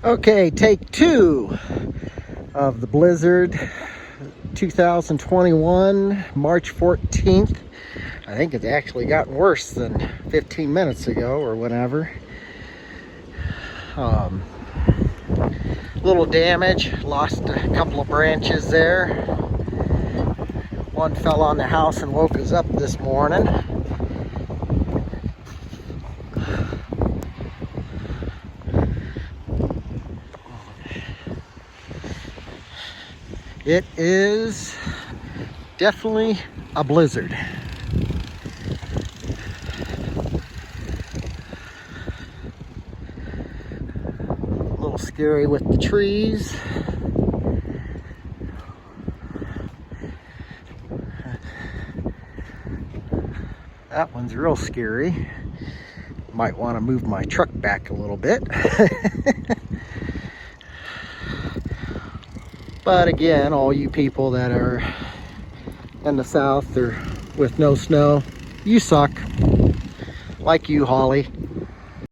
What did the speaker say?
Okay, take two of the blizzard 2021, March 14th. I think it's actually gotten worse than 15 minutes ago or whenever. Little damage, lost a couple of branches there. One fell on the house and woke us up this morning. It is definitely a blizzard. A little scary with the trees. That one's real scary. Might want to move my truck back a little bit. But again, all you people that are in the south or with no snow, you suck. Like you, Holly.